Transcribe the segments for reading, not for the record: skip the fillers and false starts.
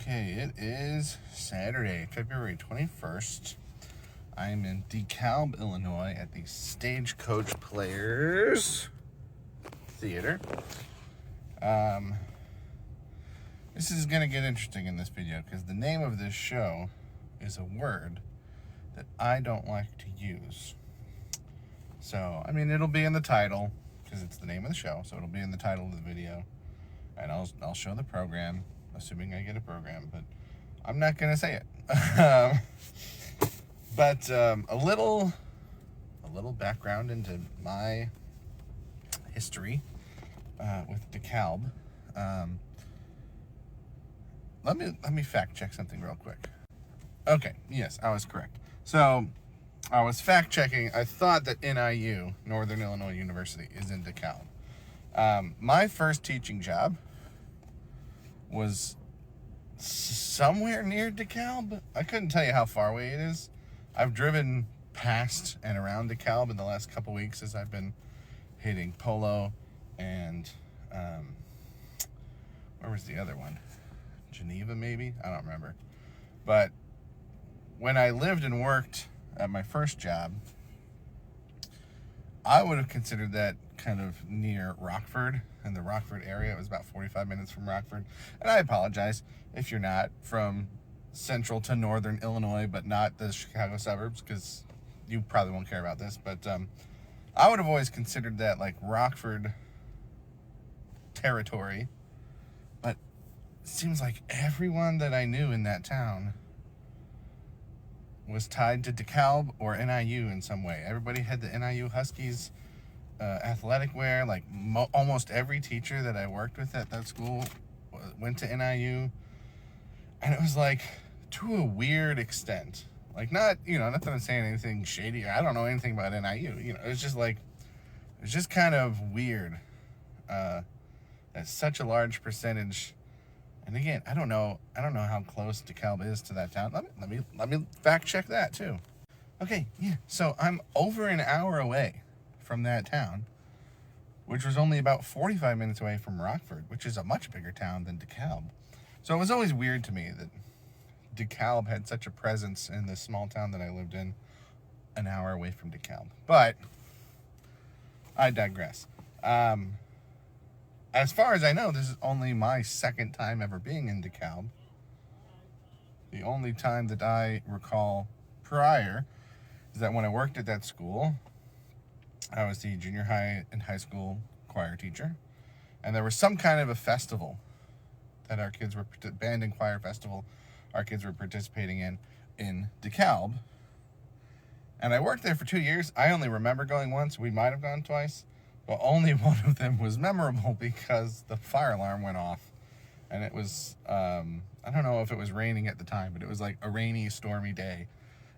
Okay, it is Saturday, February 21st. I'm in DeKalb, Illinois at the Stagecoach Players Theater. This is going to get interesting in this video because the name of this show is a word that I don't like to use. So, it'll be in the title because it's the name of the show, so it'll be in the title of the video. And I'll show the program, assuming I get a program, but I'm not going to say it. But a little background into my history with DeKalb. Let me fact check something real quick. Okay, yes, I was correct. So I was fact checking. I thought that NIU, Northern Illinois University, is in DeKalb. My first teaching job was somewhere near DeKalb. I couldn't tell you how far away it is. I've driven past and around DeKalb in the last couple weeks as I've been hitting Polo and where was the other one? Geneva, maybe? I don't remember. But when I lived and worked at my first job, I would have considered that kind of near Rockford, in the Rockford area. It was about 45 minutes from Rockford. And I apologize if you're not from central to northern Illinois, but not the Chicago suburbs, because you probably won't care about this. But I would have always considered that like Rockford territory. But it seems like everyone that I knew in that town was tied to DeKalb or NIU in some way. Everybody had the NIU Huskies athletic wear. Like almost every teacher that I worked with at that school went to NIU. And it was like, to a weird extent. Like not that I'm saying anything shady. I don't know anything about NIU. It's just like, it's just kind of weird that such a large percentage. And again, I don't know how close DeKalb is to that town. Let me fact check that too. Okay, yeah. So I'm over an hour away from that town, which was only about 45 minutes away from Rockford, which is a much bigger town than DeKalb. So it was always weird to me that DeKalb had such a presence in this small town that I lived in, an hour away from DeKalb. But I digress. As far as I know, this is only my second time ever being in DeKalb. The only time that I recall prior is that when I worked at that school, I was the junior high and high school choir teacher. And there was some kind of a festival that our kids were, band and choir festival, our kids were participating in DeKalb. And I worked there for 2 years. I only remember going once. We might have gone twice. But only one of them was memorable because the fire alarm went off. And it was, I don't know if it was raining at the time, but it was like a rainy, stormy day.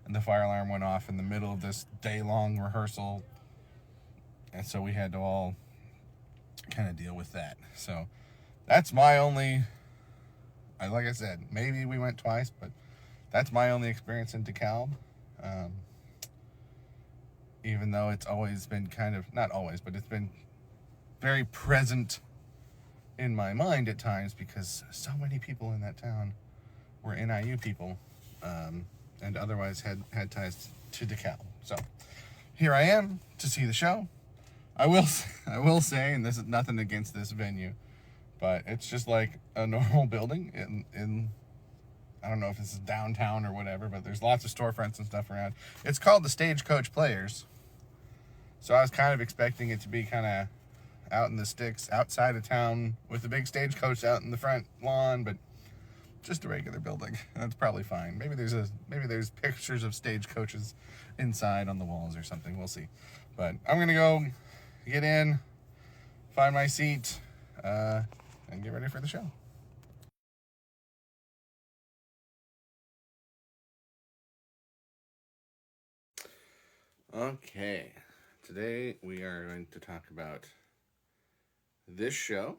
And the fire alarm went off in the middle of this day-long rehearsal. And so we had to all kind of deal with that. So that's my only, like I said, maybe we went twice, but that's my only experience in DeKalb. Even though it's always been kind of, not always, but it's been very present in my mind at times because so many people in that town were NIU people and otherwise had ties to DeKalb. So here I am to see the show. I will say, and this is nothing against this venue, but it's just like a normal building in I don't know if this is downtown or whatever, but there's lots of storefronts and stuff around. It's called the Stagecoach Players. So I was kind of expecting it to be kind of out in the sticks, outside of town, with a big stagecoach out in the front lawn, but just a regular building. That's probably fine. Maybe there's pictures of stagecoaches inside on the walls or something. We'll see. But I'm gonna go get in, find my seat, and get ready for the show. Okay. Today we are going to talk about this show,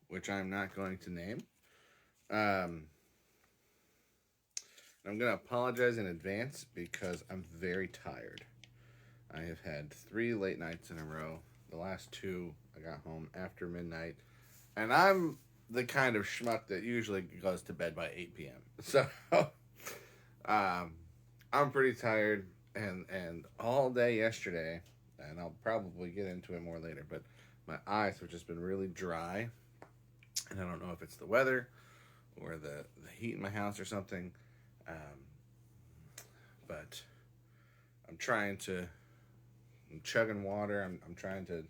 which I'm not going to name. I'm going to apologize in advance because I'm very tired. I have had 3 late nights in a row. The last 2, I got home after midnight. And I'm the kind of schmuck that usually goes to bed by 8 p.m. So um, I'm pretty tired, and all day yesterday, and I'll probably get into it more later, but my eyes have just been really dry, and I don't know if it's the weather or the heat in my house or something, um, but I'm trying to, I'm chugging water, I'm trying to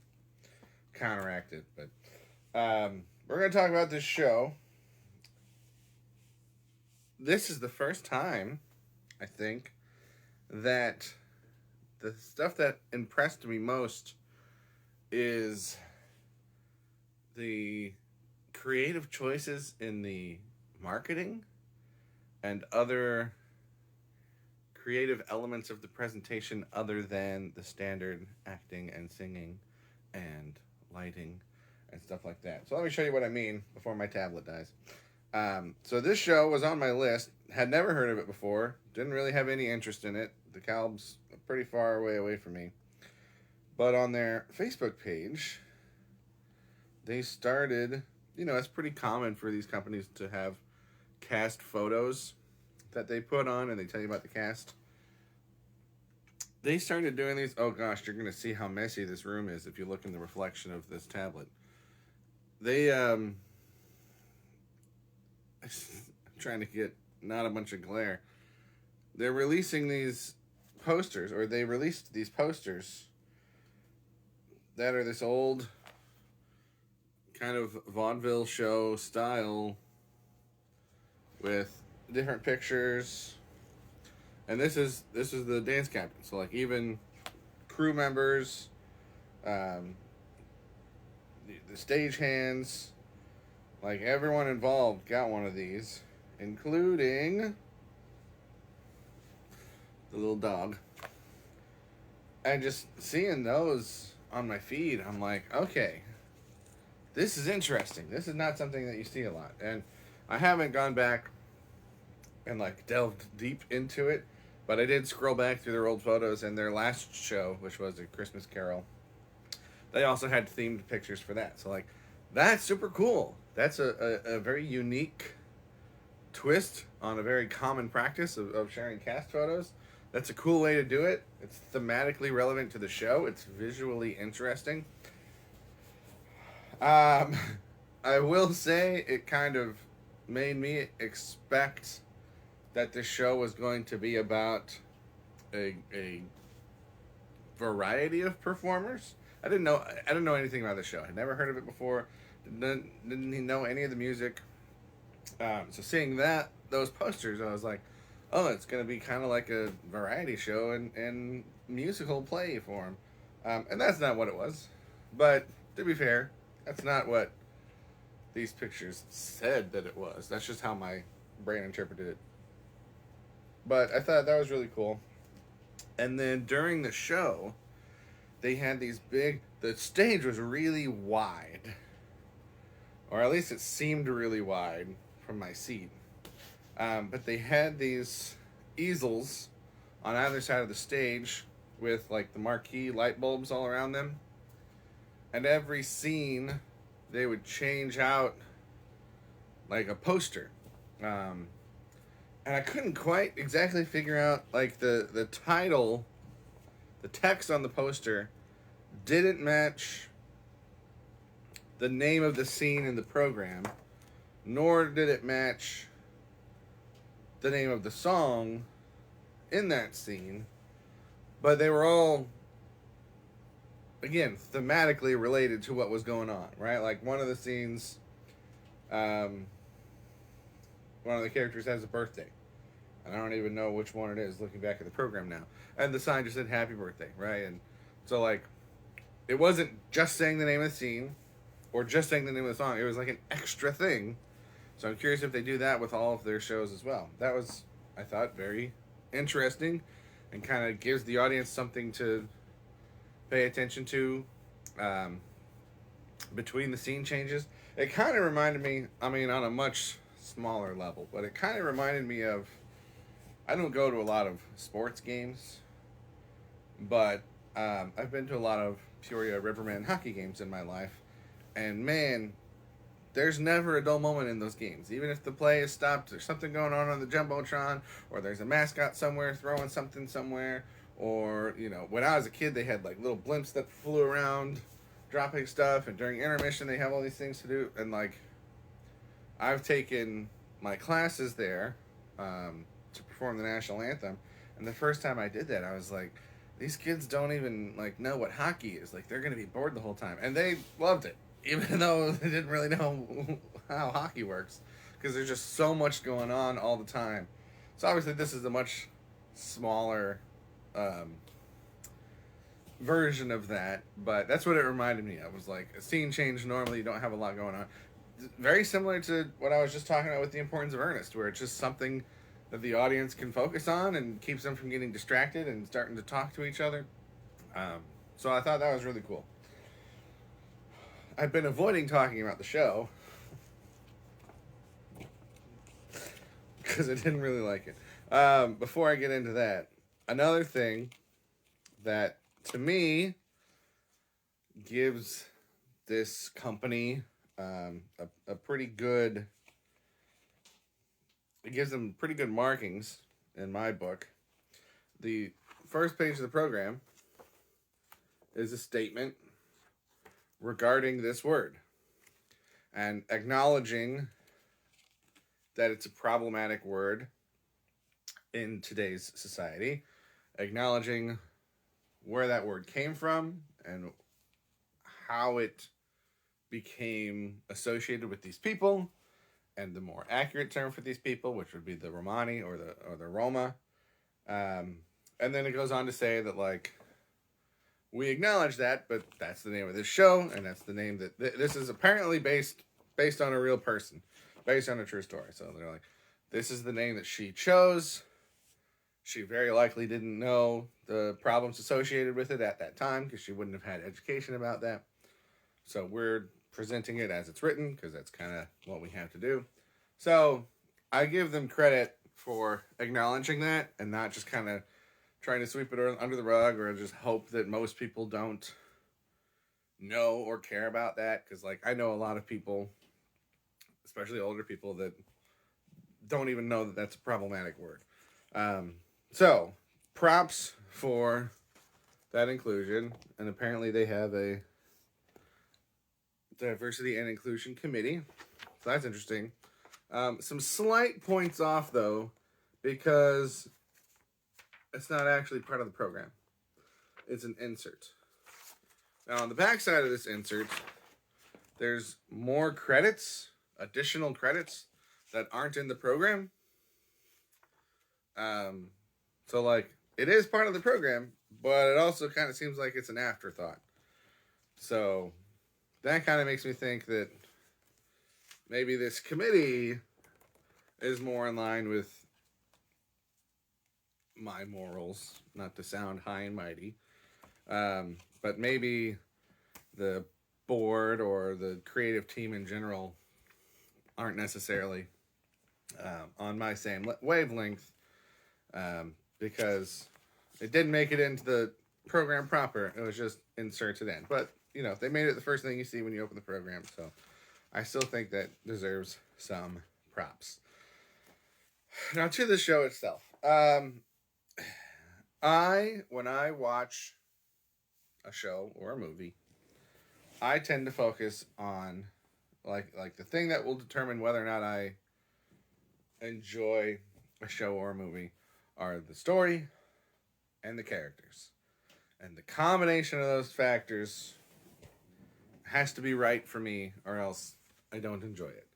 counteract it, but we're going to talk about this show. This is the first time, I think, that the stuff that impressed me most is the creative choices in the marketing and other creative elements of the presentation other than the standard acting and singing and lighting and stuff like that. So let me show you what I mean before my tablet dies. So this show was on my list. Had never heard of it before. Didn't really have any interest in it. The Calb's pretty far away from me. But on their Facebook page, they started, it's pretty common for these companies to have cast photos that they put on and they tell you about the cast. They started doing these. Oh gosh, you're going to see how messy this room is if you look in the reflection of this tablet. I'm trying to get not a bunch of glare. They're releasing these posters, or they released these posters that are this old kind of vaudeville show style with different pictures. And this is the dance captain. So like even crew members, the stage hands, like everyone involved got one of these, including the little dog. And just seeing those on my feed, I'm like, okay, this is interesting. This is not something that you see a lot. And I haven't gone back and like delved deep into it, but I did scroll back through their old photos, and their last show, which was A Christmas Carol, they also had themed pictures for that. So like, that's super cool. That's a very unique twist on a very common practice of sharing cast photos. That's a cool way to do it. It's thematically relevant to the show. It's visually interesting. I will say it kind of made me expect that the show was going to be about a variety of performers. I didn't know anything about the show. I'd never heard of it before. Didn't know any of the music. So seeing those posters, I was like, oh, it's going to be kind of like a variety show in musical play form. And that's not what it was. But to be fair, that's not what these pictures said that it was. That's just how my brain interpreted it. But I thought that was really cool. And then during the show, they had these the stage was really wide. Or at least it seemed really wide from my seat. But they had these easels on either side of the stage with like the marquee light bulbs all around them. And every scene, they would change out like a poster. And I couldn't quite exactly figure out, like, the title, the text on the poster didn't match the name of the scene in the program, nor did it match the name of the song in that scene, but they were all, again, thematically related to what was going on, right? Like, one of the scenes, one of the characters has a birthday. And I don't even know which one it is looking back at the program now. And the sign just said happy birthday, right? And so, like, it wasn't just saying the name of the scene or just saying the name of the song. It was like an extra thing. So I'm curious if they do that with all of their shows as well. That was, I thought, very interesting and kind of gives the audience something to pay attention to between the scene changes. It kind of reminded me, I mean, on a much smaller level, but it kind of reminded me of, I don't go to a lot of sports games, but I've been to a lot of Peoria Rivermen hockey games in my life, and man, there's never a dull moment in those games. Even if the play is stopped, there's something going on the Jumbotron, or there's a mascot somewhere throwing something somewhere, or, you know, when I was a kid, they had like little blimps that flew around dropping stuff, and during intermission, they have all these things to do. And like, I've taken my classes there to perform the national anthem, and the first time I did that, I was like, these kids don't even like know what hockey is. Like, they're gonna be bored the whole time, and they loved it, even though they didn't really know how hockey works, because there's just so much going on all the time. So obviously, this is a much smaller um, version of that, but that's what it reminded me of. Was like a scene change. Normally, you don't have a lot going on. Very similar to what I was just talking about with the importance of Ernest, where it's just something that the audience can focus on and keeps them from getting distracted and starting to talk to each other. Um, so I thought that was really cool. I've been avoiding talking about the show because I didn't really like it. Before I get into that, another thing that to me gives this company a pretty good. It gives them pretty good markings in my book. The first page of the program is a statement regarding this word and acknowledging that it's a problematic word in today's society, acknowledging where that word came from and how it became associated with these people, and the more accurate term for these people, which would be the Romani or the Roma. And then it goes on to say that, like, we acknowledge that, but that's the name of this show, and that's the name that this is apparently based on a real person, based on a true story. So they're like, this is the name that she chose. She very likely didn't know the problems associated with it at that time, because she wouldn't have had education about that. So we're presenting it as it's written, because that's kind of what we have to do. So I give them credit for acknowledging that and not just kind of trying to sweep it under the rug or just hope that most people don't know or care about that. Because, like, I know a lot of people, especially older people, that don't even know that that's a problematic word. So props for that inclusion. And apparently they have a diversity and inclusion committee. So that's interesting. Some slight points off, though, because it's not actually part of the program. It's an insert. Now, on the back side of this insert, there's more credits, additional credits, that aren't in the program. So, like, it is part of the program, but it also kind of seems like it's an afterthought. So that kind of makes me think that maybe this committee is more in line with my morals, not to sound high and mighty, but maybe the board or the creative team in general aren't necessarily on my same wavelength, because it didn't make it into the program proper. It was just inserted in. But, you know, they made it the first thing you see when you open the program, so I still think that deserves some props. Now, to the show itself. When I watch a show or a movie, I tend to focus on like the thing that will determine whether or not I enjoy a show or a movie are the story and the characters. And the combination of those factors has to be right for me, or else I don't enjoy it.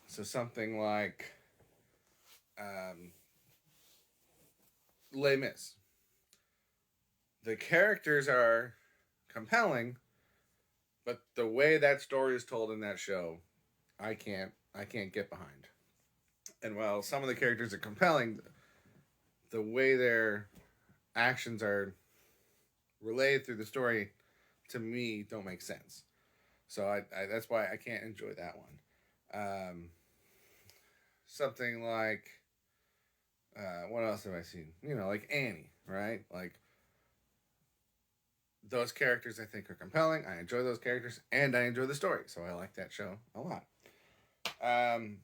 So something like Les Mis. The characters are compelling, but the way that story is told in that show, I can't get behind. And while some of the characters are compelling, the way their actions are relayed through the story, to me, don't make sense. So I that's why I can't enjoy that one. Something like what else have I seen? You know, like Annie, right? Like those characters I think are compelling. I enjoy those characters, and I enjoy the story, so I like that show a lot. Um,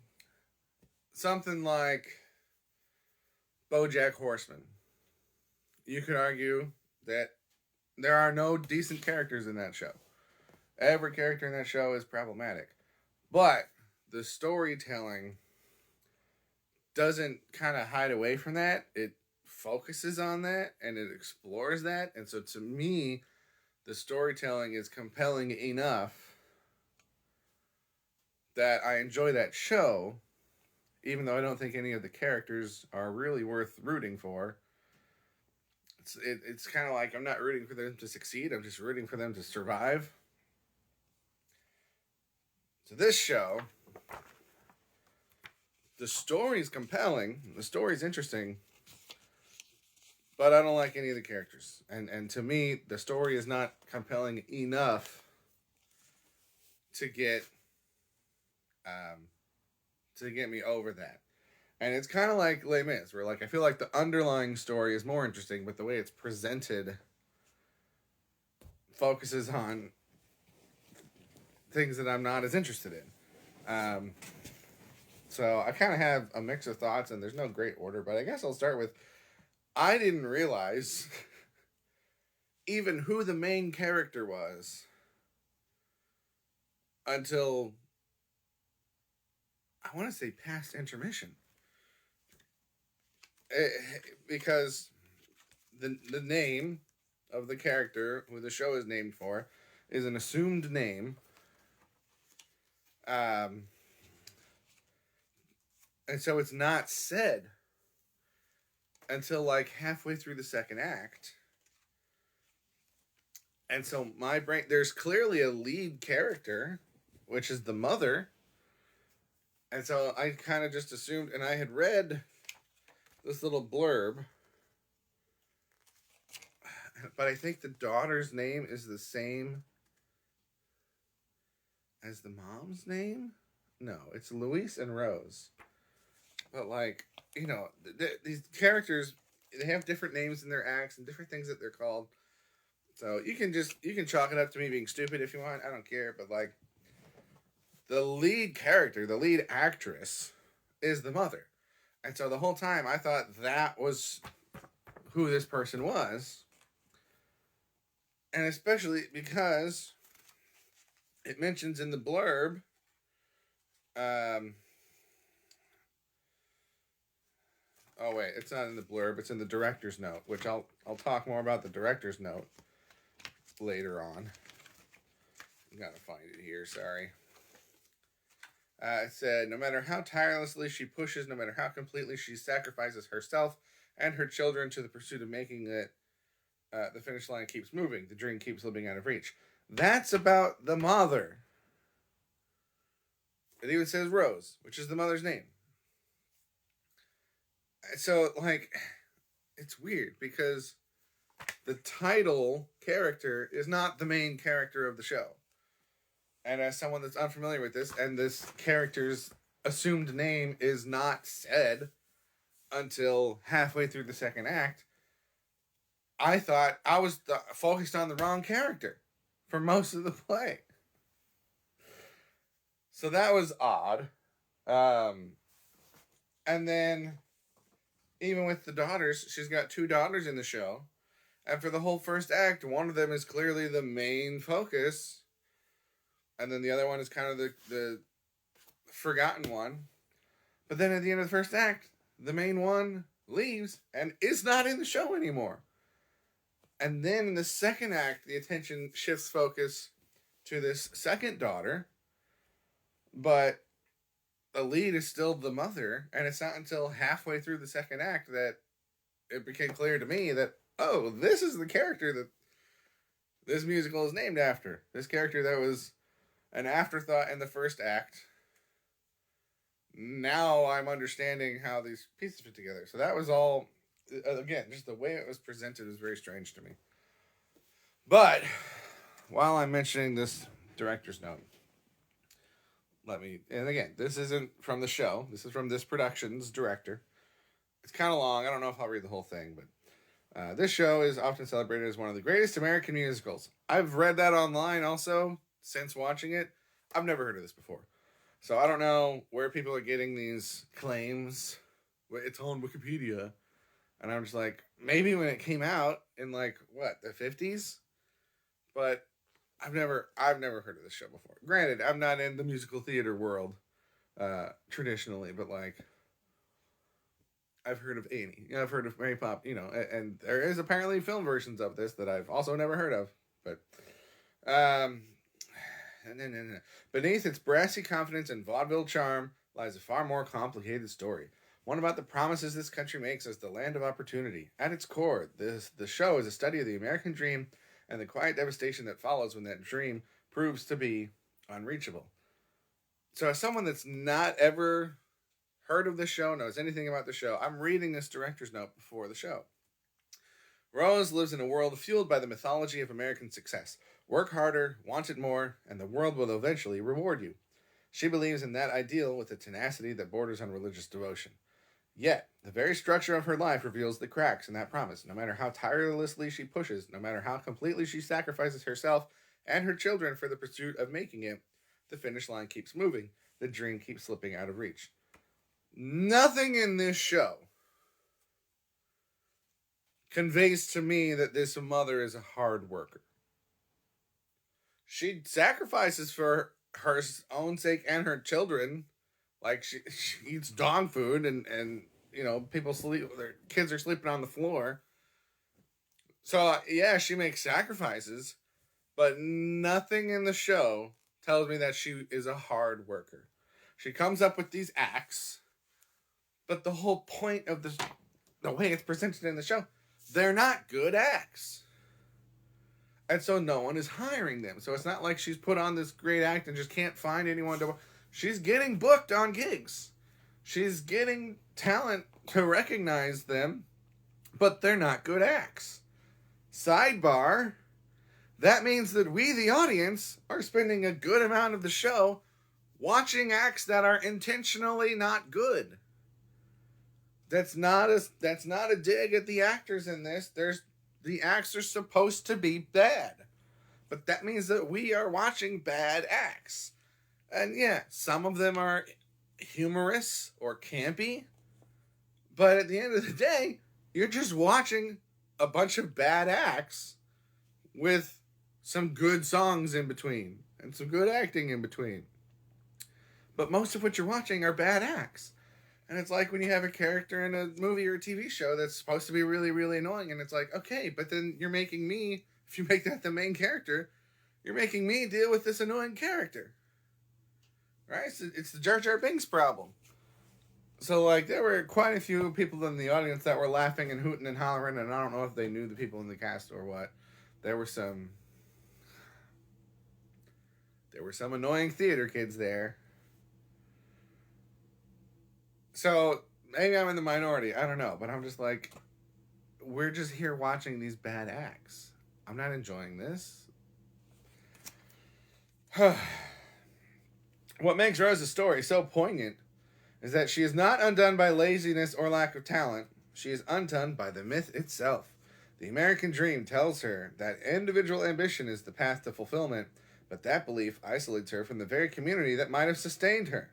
Something like BoJack Horseman. You could argue that there are no decent characters in that show. Every character in that show is problematic. But the storytelling doesn't kind of hide away from that. It focuses on that and it explores that. And so to me, the storytelling is compelling enough that I enjoy that show, even though I don't think any of the characters are really worth rooting for. It's kind of like I'm not rooting for them to succeed. I'm just rooting for them to survive. So this show, the story's compelling, the story's interesting, but I don't like any of the characters. And to me, the story is not compelling enough to get me over that. And it's kind of like Les Mis, where like I feel like the underlying story is more interesting, but the way it's presented focuses on things that I'm not as interested in. So I kind of have a mix of thoughts, and there's no great order, but I guess I'll start with, I didn't realize even who the main character was until, I want to say, past intermission. Because the name of the character who the show is named for is an assumed name. And so it's not said until like halfway through the second act. And so my brain, there's clearly a lead character, which is the mother. And so I kind of just assumed, and I had read this little blurb, but I think the daughter's name is the same as the mom's name. No, it's Luis and Rose. But like, you know, these characters, they have different names in their acts and different things that they're called. So you can chalk it up to me being stupid if you want. I don't care. But like, the lead character, the lead actress, is the mother. And so the whole time I thought that was who this person was. And especially because it mentions in the blurb, oh wait, it's not in the blurb, it's in the director's note, which I'll talk more about the director's note later on. I gotta find it here, sorry. It said, no matter how tirelessly she pushes, no matter how completely she sacrifices herself and her children to the pursuit of making it, the finish line keeps moving. The dream keeps slipping out of reach. That's about the mother. It even says Rose, which is the mother's name. So, like, it's weird because the title character is not the main character of the show. And as someone that's unfamiliar with this, and this character's assumed name is not said until halfway through the second act, I thought I was focused on the wrong character for most of the play. So that was odd. And then, even with the daughters, she's got 2 daughters in the show. And for the whole first act, one of them is clearly the main focus. And then the other one is kind of the forgotten one. But then at the end of the first act, the main one leaves and is not in the show anymore. And then in the second act, the attention shifts focus to this second daughter. But the lead is still the mother. And it's not until halfway through the second act that it became clear to me that, oh, this is the character that this musical is named after. This character that was an afterthought in the first act. Now I'm understanding how these pieces fit together. So that was all, again, just the way it was presented was very strange to me. But while I'm mentioning this director's note, and again, this isn't from the show. This is from this production's director. It's kind of long. I don't know if I'll read the whole thing, but This show is often celebrated as one of the greatest American musicals. I've read that online also since watching it. I've never heard of this before. So I don't know where people are getting these claims. It's on Wikipedia. And I'm just like, maybe when it came out in like what, the 50s? But I've never heard of this show before. Granted, I'm not in the musical theater world traditionally, but like I've heard of A&E. I've heard of Mary Pop, and there is apparently film versions of this that I've also never heard of. But beneath its brassy confidence and vaudeville charm lies a far more complicated story. One about the promises this country makes as the land of opportunity. At its core, the show is a study of the American dream and the quiet devastation that follows when that dream proves to be unreachable. So as someone that's not ever heard of the show, knows anything about the show, I'm reading this director's note before the show. Rose lives in a world fueled by the mythology of American success. Work harder, want it more, and the world will eventually reward you. She believes in that ideal with a tenacity that borders on religious devotion. Yet, the very structure of her life reveals the cracks in that promise. No matter how tirelessly she pushes, no matter how completely she sacrifices herself and her children for the pursuit of making it, the finish line keeps moving. The dream keeps slipping out of reach. Nothing in this show conveys to me that this mother is a hard worker. She sacrifices for her own sake and her children. Like, she eats dog food and people sleep, their kids are sleeping on the floor. So, yeah, she makes sacrifices, but nothing in the show tells me that she is a hard worker. She comes up with these acts, but the whole point of the way it's presented in the show, they're not good acts. And so no one is hiring them. So it's not like she's put on this great act and just can't find anyone to... She's getting booked on gigs. She's getting talent to recognize them, but they're not good acts. Sidebar, that means that we, the audience, are spending a good amount of the show watching acts that are intentionally not good. That's not a dig at the actors in this. The acts are supposed to be bad. But that means that we are watching bad acts. And yeah, some of them are humorous or campy. But at the end of the day, you're just watching a bunch of bad acts with some good songs in between and some good acting in between. But most of what you're watching are bad acts. And it's like when you have a character in a movie or a TV show that's supposed to be really, really annoying. And it's like, okay, but then you're making me, if you make that the main character, you're making me deal with this annoying character. Right? It's the Jar Jar Binks problem. So, like, there were quite a few people in the audience that were laughing and hooting and hollering. And I don't know if they knew the people in the cast or what. There were some annoying theater kids there. So, maybe I'm in the minority. I don't know. But I'm just like, we're just here watching these bad acts. I'm not enjoying this. What makes Rose's story so poignant is that she is not undone by laziness or lack of talent. She is undone by the myth itself. The American dream tells her that individual ambition is the path to fulfillment, but that belief isolates her from the very community that might have sustained her.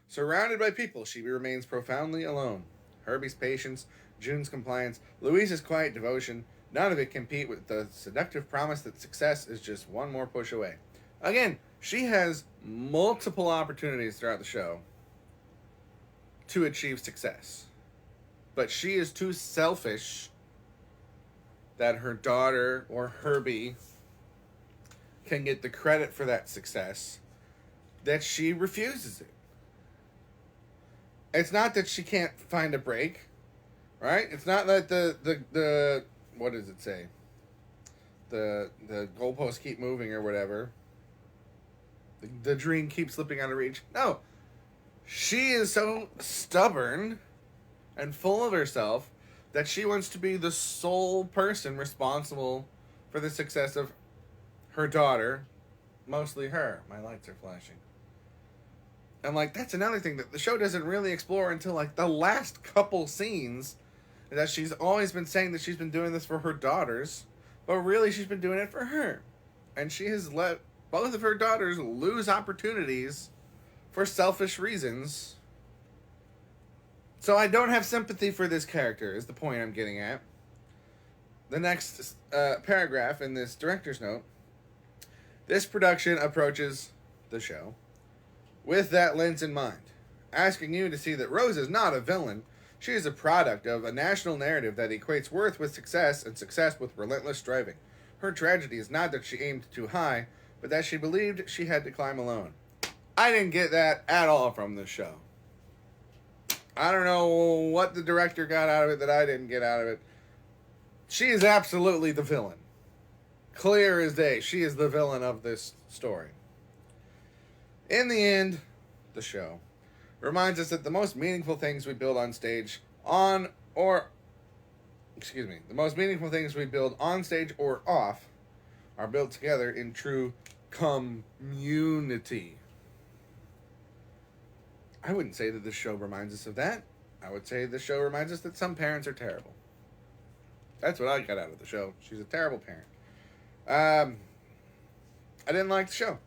Surrounded by people, she remains profoundly alone. Herbie's patience, June's compliance, Louise's quiet devotion, none of it compete with the seductive promise that success is just one more push away. Again, she has multiple opportunities throughout the show to achieve success. But she is too selfish that her daughter or Herbie can get the credit for that success, that she refuses it. It's not that she can't find a break, right? It's not that the what does it say? The goalposts keep moving or whatever. The dream keeps slipping out of reach. No. She is so stubborn and full of herself that she wants to be the sole person responsible for the success of her daughter. Mostly her. My lights are flashing. And, like, that's another thing that the show doesn't really explore until, like, the last couple scenes is that she's always been saying that she's been doing this for her daughters, but really she's been doing it for her. And she has let both of her daughters lose opportunities for selfish reasons. So I don't have sympathy for this character, is the point I'm getting at. The next paragraph in this director's note. This production approaches the show with that lens in mind, asking you to see that Rose is not a villain. She is a product of a national narrative that equates worth with success and success with relentless striving. Her tragedy is not that she aimed too high, but that she believed she had to climb alone. I didn't get that at all from this show. I don't know what the director got out of it that I didn't get out of it. She is absolutely the villain. Clear as day, she is the villain of this story. In the end, the show reminds us that the most meaningful things we build on stage the most meaningful things we build on stage or off are built together in true community. I wouldn't say that this show reminds us of that. I would say this show reminds us that some parents are terrible. That's what I got out of the show. She's a terrible parent. I didn't like the show.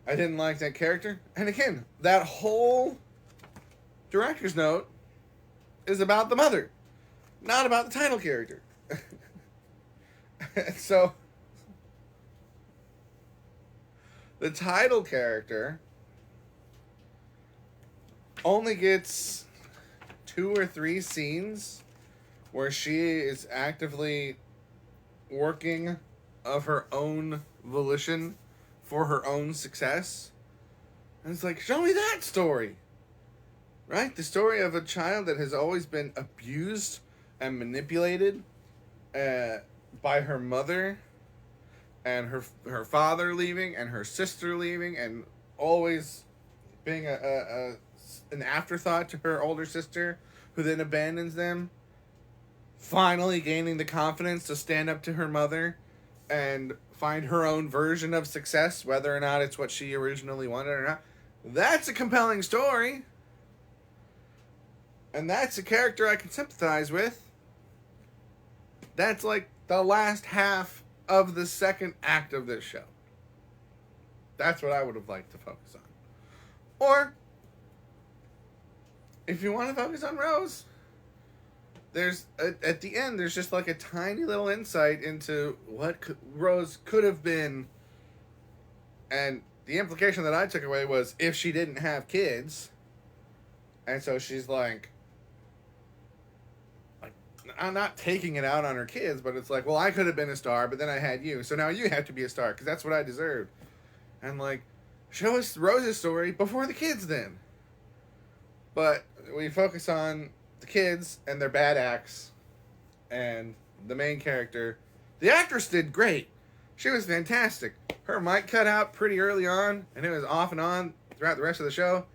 I didn't like that character. And again, that whole director's note is about the mother, not about the title character. So, the title character only gets 2 or 3 scenes where she is actively working of her own volition for her own success. And it's like, show me that story. Right? The story of a child that has always been abused and manipulated by her mother and her father leaving and her sister leaving and always being an afterthought to her older sister who then abandons them. Finally gaining the confidence to stand up to her mother and find her own version of success, whether or not it's what she originally wanted or not. That's a compelling story. And that's a character I can sympathize with. That's like the last half of the second act of this show. That's what I would have liked to focus on. Or, if you want to focus on Rose, there's at the end there's just like a tiny little insight into what Rose could have been, and the implication that I took away was if she didn't have kids, and so she's like I'm not taking it out on her kids, but it's like, well, I could have been a star, but then I had you, so now you have to be a star because that's what I deserved. And like, show us Rose's story before the kids then. But we focus on the kids and their bad acts and the main character. The actress did great. She was fantastic. Her mic cut out pretty early on, and it was off and on throughout the rest of the show.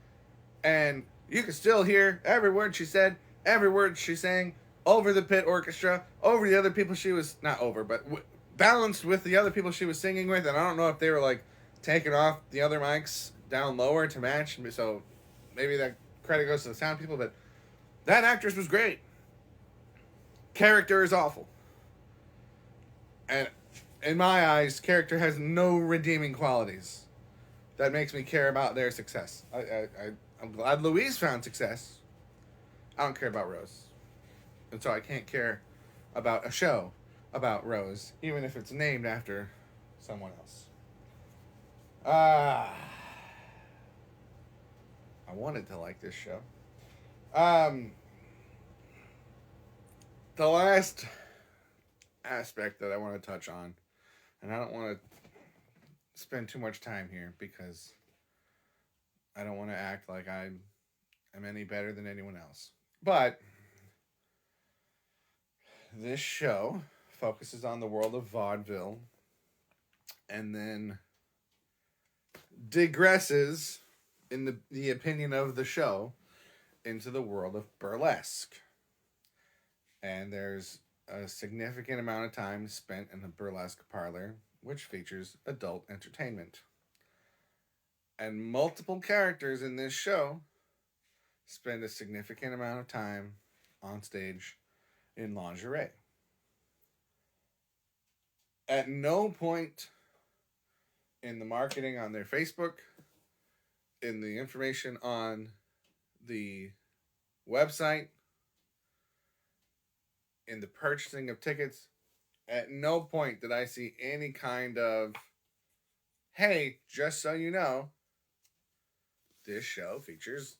And you could still hear every word she said, every word she sang, over the pit orchestra, over the other people she was, not over, but balanced with the other people she was singing with. And I don't know if they were like taking off the other mics down lower to match. So maybe that credit goes to the sound people, but that actress was great. Character is awful. And in my eyes, character has no redeeming qualities that makes me care about their success. I'm glad Louise found success. I don't care about Rose. And so I can't care about a show about Rose, even if it's named after someone else. I wanted to like this show. The last aspect that I want to touch on, and I don't want to spend too much time here because I don't want to act like I am any better than anyone else. But this show focuses on the world of vaudeville and then digresses, in the opinion of the show, into the world of burlesque. And there's a significant amount of time spent in a burlesque parlor, which features adult entertainment. And multiple characters in this show spend a significant amount of time on stage in lingerie. At no point in the marketing on their Facebook, in the information on the website, in the purchasing of tickets, at no point did I see any kind of, hey, just so you know, this show features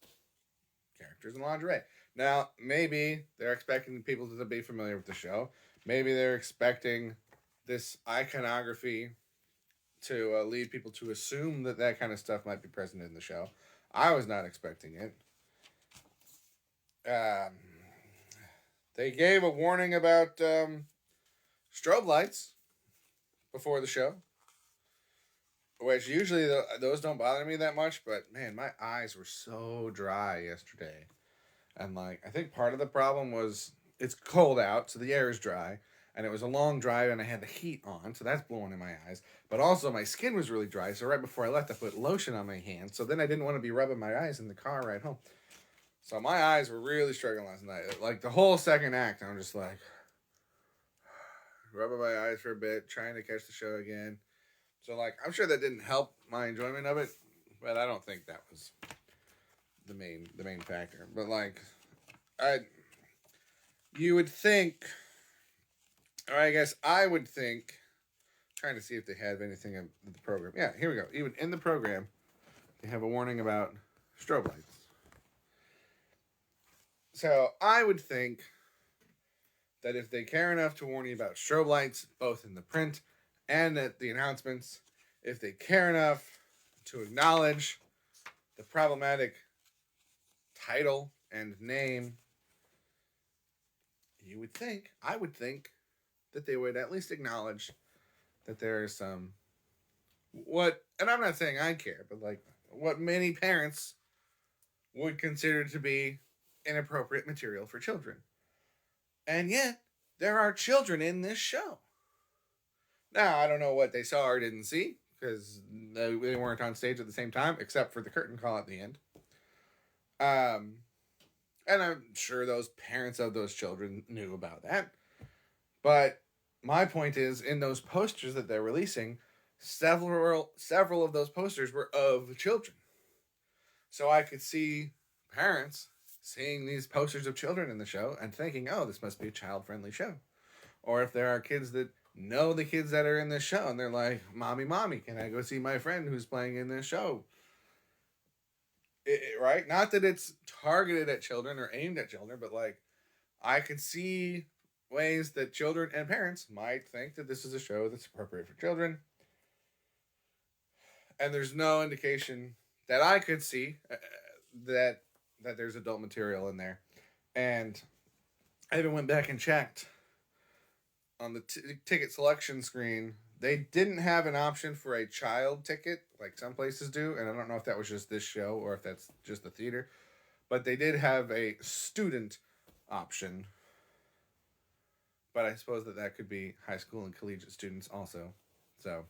characters in lingerie. Now, maybe they're expecting people to be familiar with the show. Maybe they're expecting this iconography to lead people to assume that that kind of stuff might be present in the show. I was not expecting it. They gave a warning about strobe lights before the show, which usually those don't bother me that much, but man, my eyes were so dry yesterday. And like, I think part of the problem was it's cold out, so the air is dry, and it was a long drive, and I had the heat on, so that's blowing in my eyes. But also, my skin was really dry, so right before I left, I put lotion on my hands. So then I didn't want to be rubbing my eyes in the car ride home. So my eyes were really struggling last night. Like the whole second act, I'm just like rubbing my eyes for a bit, trying to catch the show again. So like, I'm sure that didn't help my enjoyment of it, but I don't think that was the main factor. But like, you would think, or I guess I would think, trying to see if they have anything in the program. Yeah, here we go. Even in the program, they have a warning about strobe lights. So I would think that if they care enough to warn you about strobe lights, both in the print and at the announcements, if they care enough to acknowledge the problematic title and name, you would think, I would think, that they would at least acknowledge that there is some, and I'm not saying I care, but like what many parents would consider to be inappropriate material for children. And yet, there are children in this show. Now, I don't know what they saw or didn't see, because they weren't on stage at the same time, except for the curtain call at the end. And I'm sure those parents of those children knew about that. But my point is, in those posters that they're releasing, several of those posters were of children. So I could see parents seeing these posters of children in the show and thinking, oh, this must be a child-friendly show. Or if there are kids that know the kids that are in this show and they're like, mommy, can I go see my friend who's playing in this show? Right? Not that it's targeted at children or aimed at children, but like, I could see ways that children and parents might think that this is a show that's appropriate for children. And there's no indication that I could see that there's adult material in there. And I even went back and checked on the ticket selection screen. They didn't have an option for a child ticket like some places do, and I don't know if that was just this show or if that's just the theater, but they did have a student option. But I suppose that could be high school and collegiate students also. So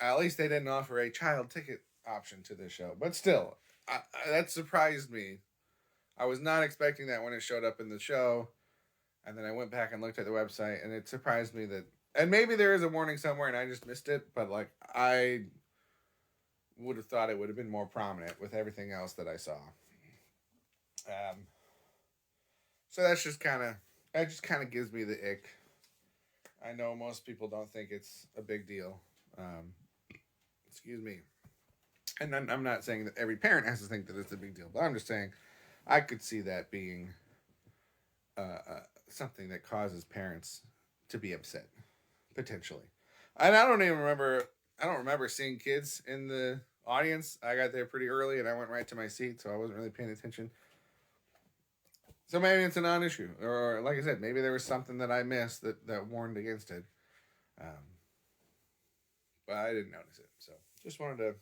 at least they didn't offer a child ticket option to this show. But still, that surprised me. I was not expecting that when it showed up in the show. And then I went back and looked at the website, and it surprised me that... And maybe there is a warning somewhere, and I just missed it. But, like, I would have thought it would have been more prominent with everything else that I saw. So that's just kind of... That just kind of gives me the ick. I know most people don't think it's a big deal. Excuse me. And I'm not saying that every parent has to think that it's a big deal, but I'm just saying I could see that being something that causes parents to be upset, potentially. And I don't remember seeing kids in the audience. I got there pretty early and I went right to my seat, so I wasn't really paying attention. So maybe it's a non-issue. Or like I said, maybe there was something that I missed that warned against it. But I didn't notice it. So just wanted to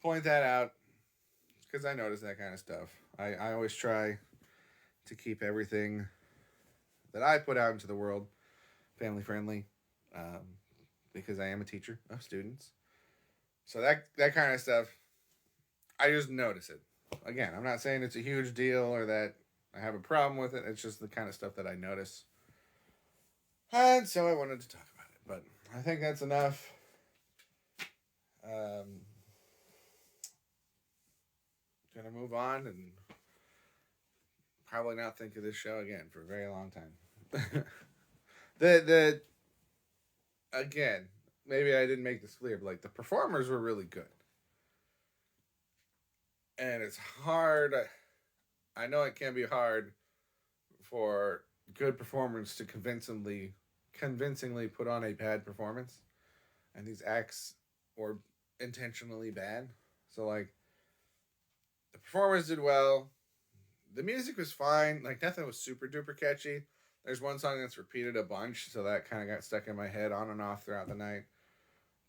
point that out because I notice that kind of stuff. I always try to keep everything that I put out into the world family friendly because I am a teacher of students. So that kind of stuff, I just notice it. Again, I'm not saying it's a huge deal or that I have a problem with it. It's just the kind of stuff that I notice. And so I wanted to talk about it. But I think that's enough. Gonna move on and probably not think of this show again for a very long time. the again, maybe I didn't make this clear, but like the performers were really good. And it's hard. I know it can be hard for good performers to convincingly put on a bad performance, and these acts were intentionally bad. So like the performers did well. The music was fine. Like nothing was super duper catchy. There's one song that's repeated a bunch, so that kind of got stuck in my head on and off throughout the night.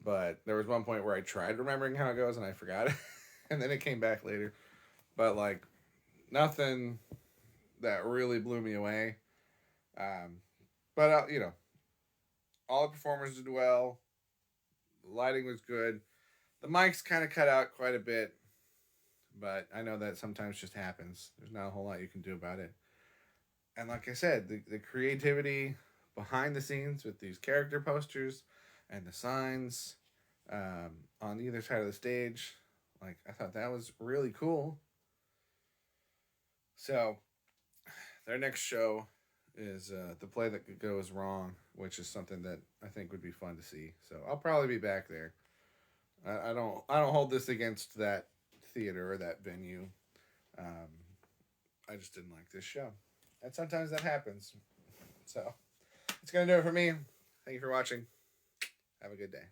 But there was one point where I tried remembering how it goes and I forgot it, and then it came back later. But like nothing that really blew me away. But all the performers did well. The lighting was good. The mics kind of cut out quite a bit, but I know that sometimes just happens. There's not a whole lot you can do about it. And like I said, the creativity behind the scenes with these character posters and the signs on either side of the stage, like I thought that was really cool. So their next show is the play that goes wrong, which is something that I think would be fun to see. So I'll probably be back there. I don't hold this against that theater or that venue. Um, I just didn't like this show, and sometimes that happens. So it's gonna do it for me. Thank you for watching. Have a good day.